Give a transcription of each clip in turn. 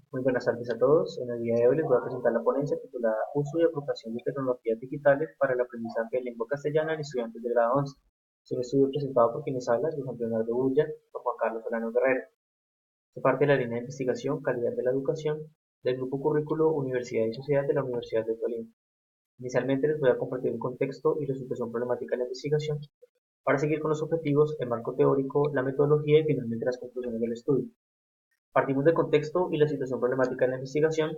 Muy buenas tardes a todos. En el día de hoy les voy a presentar la ponencia titulada Uso y aplicación de tecnologías digitales para el aprendizaje de lengua castellana en estudiantes de grado 11. Es un estudio presentado por quienes hablan, Juan Leonardo Bulla y por Juan Carlos Solano Guerrero. Se parte de la línea de investigación Calidad de la Educación del Grupo Currículo Universidad y Sociedad de la Universidad de Tolima. Inicialmente les voy a compartir un contexto y la situación problemática de la investigación para seguir con los objetivos, el marco teórico, la metodología y finalmente las conclusiones del estudio. Partimos del contexto y la situación problemática de la investigación,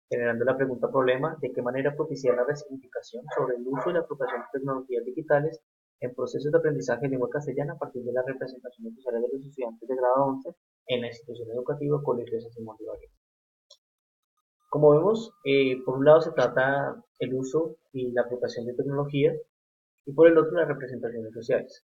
generando la pregunta problema de qué manera propiciar la resignificación sobre el uso y la aplicación de tecnologías digitales en procesos de aprendizaje de lengua castellana a partir de la representación sociales de los estudiantes de grado 11 en la institución educativa Colegio de Simón de Bolívar. Como vemos, por un lado se trata el uso y la aplicación de tecnología y por el otro las representaciones sociales.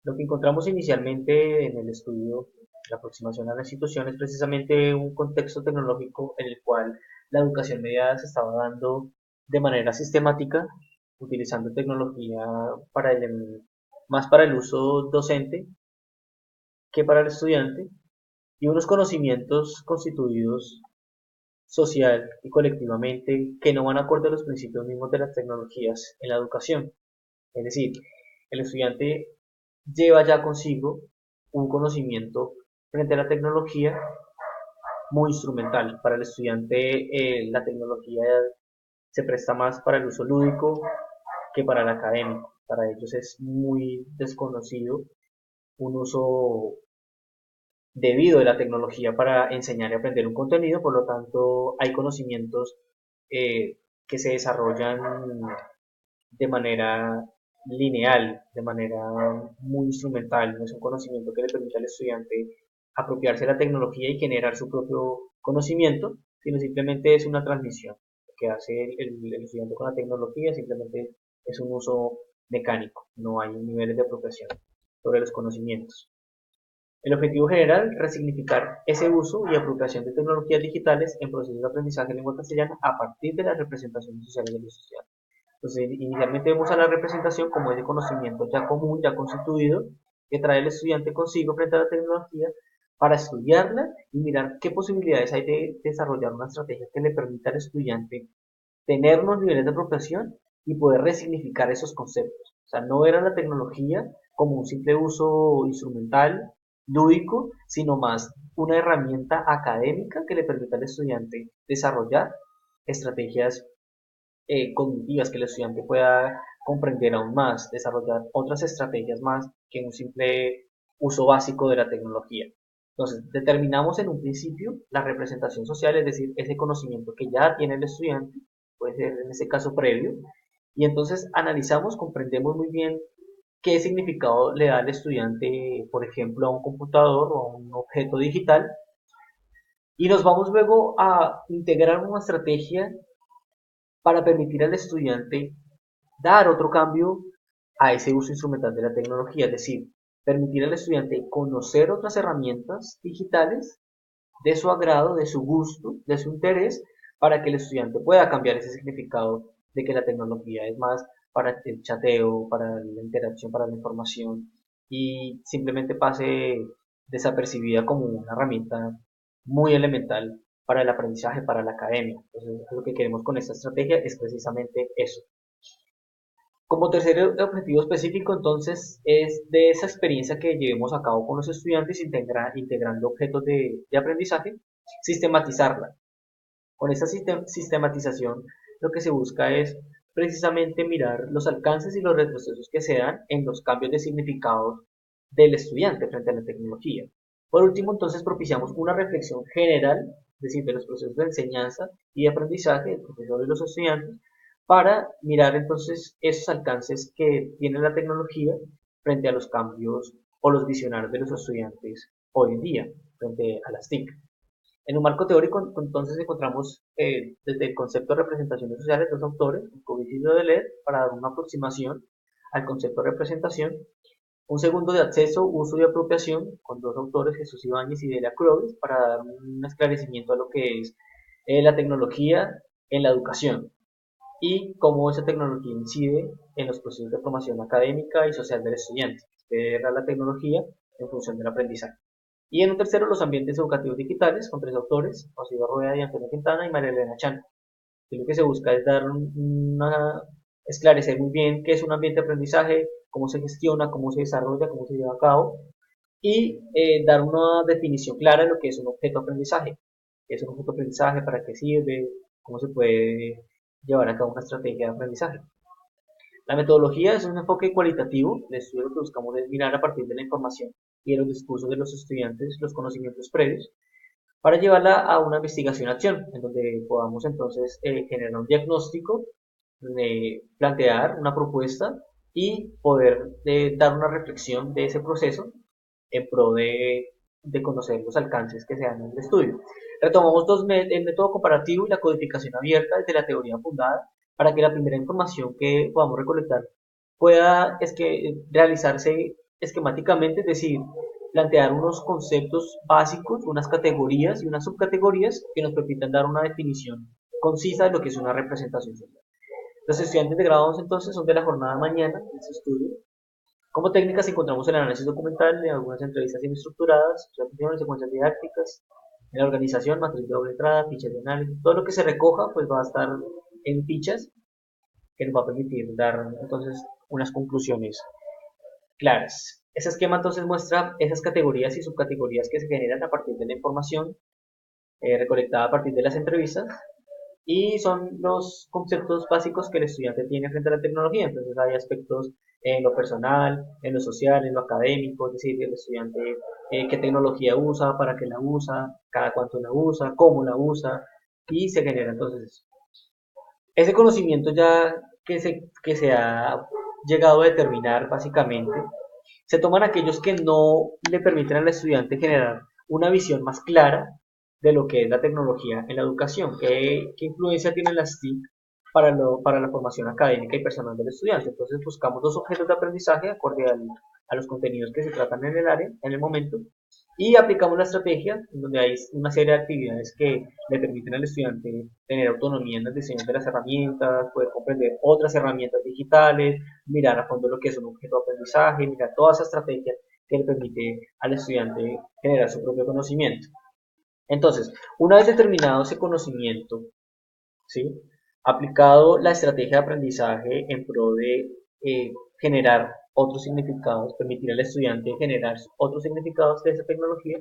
Lo que encontramos inicialmente en el estudio, la aproximación a la institución, es precisamente un contexto tecnológico en el cual la educación mediada se estaba dando de manera sistemática, utilizando tecnología más para el uso docente que para el estudiante, y unos conocimientos constituidos social y colectivamente que no van acorde a los principios mismos de las tecnologías en la educación. Es decir, el estudiante lleva ya consigo un conocimiento frente a la tecnología muy instrumental. Para el estudiante la tecnología se presta más para el uso lúdico que para el académico. Para ellos es muy desconocido un uso debido de la tecnología para enseñar y aprender un contenido, por lo tanto hay conocimientos que se desarrollan de manera lineal, de manera muy instrumental, no es un conocimiento que le permita al estudiante apropiarse de la tecnología y generar su propio conocimiento, sino simplemente es una transmisión. Lo que hace el estudiante con la tecnología simplemente es un uso mecánico, no hay niveles de apropiación sobre los conocimientos. El objetivo general, resignificar ese uso y apropiación de tecnologías digitales en procesos de aprendizaje de lengua castellana a partir de las representaciones sociales de los estudiantes. Entonces, inicialmente vemos a la representación como ese conocimiento ya común, ya constituido, que trae el estudiante consigo frente a la tecnología para estudiarla y mirar qué posibilidades hay de desarrollar una estrategia que le permita al estudiante tener unos niveles de apropiación y poder resignificar esos conceptos. O sea, no ver a la tecnología como un simple uso instrumental, lúdico, sino más una herramienta académica que le permita al estudiante desarrollar estrategias cognitivas, que el estudiante pueda comprender aún más, desarrollar otras estrategias más que un simple uso básico de la tecnología. Entonces, determinamos en un principio la representación social, es decir, ese conocimiento que ya tiene el estudiante, puede ser en este caso previo, y entonces analizamos, comprendemos muy bien qué significado le da al estudiante, por ejemplo, a un computador o a un objeto digital, y nos vamos luego a integrar una estrategia para permitir al estudiante dar otro cambio a ese uso instrumental de la tecnología, es decir, permitir al estudiante conocer otras herramientas digitales de su agrado, de su gusto, de su interés, para que el estudiante pueda cambiar ese significado de que la tecnología es más para el chateo, para la interacción, para la información, y simplemente pase desapercibida como una herramienta muy elemental para el aprendizaje, para la academia. Entonces, lo que queremos con esta estrategia es precisamente eso. Como tercer objetivo específico, entonces, es de esa experiencia que llevemos a cabo con los estudiantes integrando objetos de aprendizaje, sistematizarla. Con esta sistematización, lo que se busca es precisamente mirar los alcances y los retrocesos que se dan en los cambios de significados del estudiante frente a la tecnología. Por último, entonces, propiciamos una reflexión general, es decir, de los procesos de enseñanza y de aprendizaje del profesor y los estudiantes, para mirar entonces esos alcances que tiene la tecnología frente a los cambios o los visionarios de los estudiantes hoy en día, frente a las TIC. En un marco teórico, entonces, encontramos desde el concepto de representaciones sociales dos autores, Kovic y Rodelet, para dar una aproximación al concepto de representación. Un segundo de acceso, uso y apropiación, con dos autores, Jesús Ibáñez y Delia Clovis, para dar un esclarecimiento a lo que es la tecnología en la educación y cómo esa tecnología incide en los procesos de formación académica y social del estudiante. Ver a la tecnología en función del aprendizaje. Y en un tercero, los ambientes educativos digitales, con tres autores, José Rueda y Antonio Quintana y María Elena Chan. Y lo que se busca es esclarecer muy bien qué es un ambiente de aprendizaje, cómo se gestiona, cómo se desarrolla, cómo se lleva a cabo, y dar una definición clara de lo que es un objeto de aprendizaje. ¿Qué es un objeto de aprendizaje? ¿Para qué sirve? ¿Cómo se puede llevar a cabo una estrategia de aprendizaje? La metodología es un enfoque cualitativo de estudio. Lo que buscamos es mirar a partir de la información y de los discursos de los estudiantes los conocimientos previos para llevarla a una investigación-acción, en donde podamos entonces generar un diagnóstico, plantear una propuesta y poder dar una reflexión de ese proceso en pro de conocer los alcances que se dan en el estudio. Retomamos el método comparativo y la codificación abierta desde la teoría fundada para que la primera información que podamos recolectar pueda realizarse esquemáticamente, es decir, plantear unos conceptos básicos, unas categorías y unas subcategorías que nos permitan dar una definición concisa de lo que es una representación social. Los estudiantes de grado 11 entonces son de la jornada de mañana de este estudio. Como técnicas encontramos el análisis documental de algunas entrevistas estructuradas, repeticiones, secuencias didácticas, en la organización, matriz de doble entrada, fichas de análisis, todo lo que se recoja pues va a estar en fichas que nos va a permitir dar entonces unas conclusiones claras. Ese esquema entonces muestra esas categorías y subcategorías que se generan a partir de la información recolectada a partir de las entrevistas y son los conceptos básicos que el estudiante tiene frente a la tecnología. Entonces hay aspectos en lo personal, en lo social, en lo académico, es decir, el estudiante qué tecnología usa, para qué la usa, cada cuánto la usa, cómo la usa, y se genera entonces ese conocimiento ya que se ha llegado a determinar básicamente. Se toman aquellos que no le permiten al estudiante generar una visión más clara de lo que es la tecnología en la educación, qué influencia tienen las TIC para la formación académica y personal del estudiante. Entonces buscamos dos objetos de aprendizaje acorde a los contenidos que se tratan en el área, en el momento, y aplicamos la estrategia donde hay una serie de actividades que le permiten al estudiante tener autonomía en el diseño de las herramientas, poder comprender otras herramientas digitales, mirar a fondo lo que es un objeto de aprendizaje, mirar toda esa estrategia que le permite al estudiante generar su propio conocimiento. Entonces, una vez determinado ese conocimiento, ¿sí? Aplicado la estrategia de aprendizaje en pro de generar otros significados, permitir al estudiante generar otros significados de esa tecnología,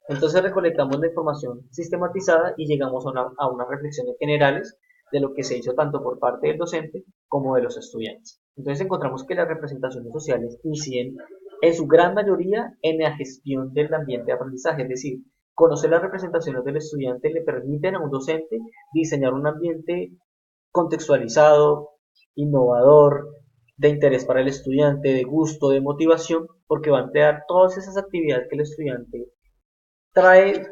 entonces recolectamos la información sistematizada y llegamos a unas reflexiones generales de lo que se hizo tanto por parte del docente como de los estudiantes. Entonces encontramos que las representaciones sociales inciden en su gran mayoría en la gestión del ambiente de aprendizaje, es decir, conocer las representaciones del estudiante le permiten a un docente diseñar un ambiente contextualizado, innovador, de interés para el estudiante, de gusto, de motivación, porque va a emplear todas esas actividades que el estudiante trae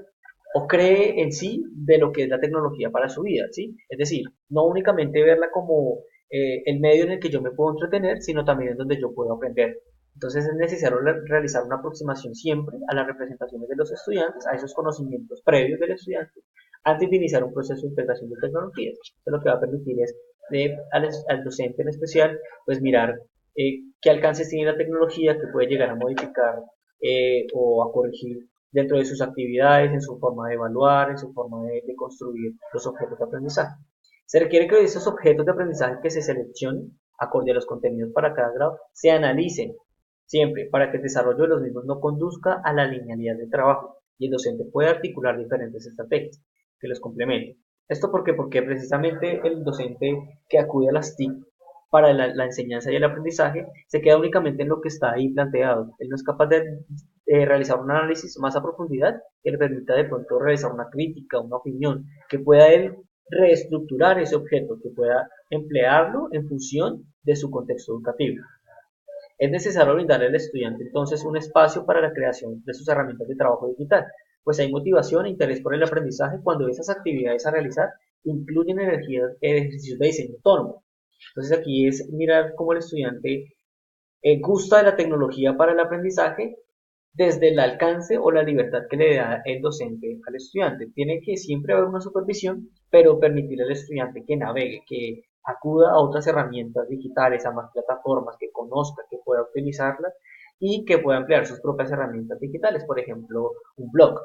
o cree en sí de lo que es la tecnología para su vida, ¿sí? Es decir, no únicamente verla como el medio en el que yo me puedo entretener, sino también en donde yo puedo aprender. Entonces es necesario realizar una aproximación siempre a las representaciones de los estudiantes, a esos conocimientos previos del estudiante, antes de iniciar un proceso de integración de tecnologías. Esto lo que va a permitir es al docente en especial, pues mirar qué alcances tiene la tecnología que puede llegar a modificar o a corregir dentro de sus actividades, en su forma de evaluar, en su forma de construir los objetos de aprendizaje. Se requiere que esos objetos de aprendizaje que se seleccionen, acorde a los contenidos para cada grado, se analicen siempre para que el desarrollo de los mismos no conduzca a la linealidad del trabajo y el docente pueda articular diferentes estrategias que los complementen. ¿Esto por qué? Porque precisamente el docente que acude a las TIC para la enseñanza y el aprendizaje se queda únicamente en lo que está ahí planteado. Él no es capaz de realizar un análisis más a profundidad que le permita de pronto realizar una crítica, una opinión, que pueda él reestructurar ese objeto, que pueda emplearlo en función de su contexto educativo. Es necesario brindarle al estudiante entonces un espacio para la creación de sus herramientas de trabajo digital, pues hay motivación e interés por el aprendizaje cuando esas actividades a realizar incluyen ejercicios de diseño autónomo. Entonces aquí es mirar cómo el estudiante gusta de la tecnología para el aprendizaje desde el alcance o la libertad que le da el docente al estudiante. Tiene que siempre haber una supervisión, pero permitir al estudiante que navegue, que acuda a otras herramientas digitales, a más plataformas, que conozca, que pueda utilizarlas y que pueda emplear sus propias herramientas digitales, por ejemplo, un blog.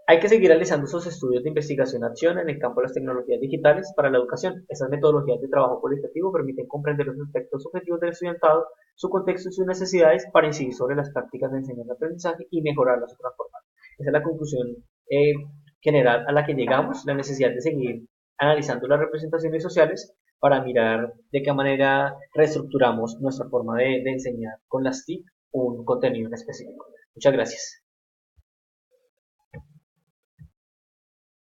Hay que seguir realizando sus estudios de investigación-acción en el campo de las tecnologías digitales para la educación. Estas metodologías de trabajo cualitativo permiten comprender los aspectos objetivos del estudiantado, su contexto y sus necesidades para incidir sobre las prácticas de enseñanza-aprendizaje y mejorarlas o transformarlas. Esa es la conclusión eh, general a la que llegamos, la necesidad de seguir analizando las representaciones sociales para mirar de qué manera reestructuramos nuestra forma de enseñar con las TIC un contenido en específico. Muchas gracias.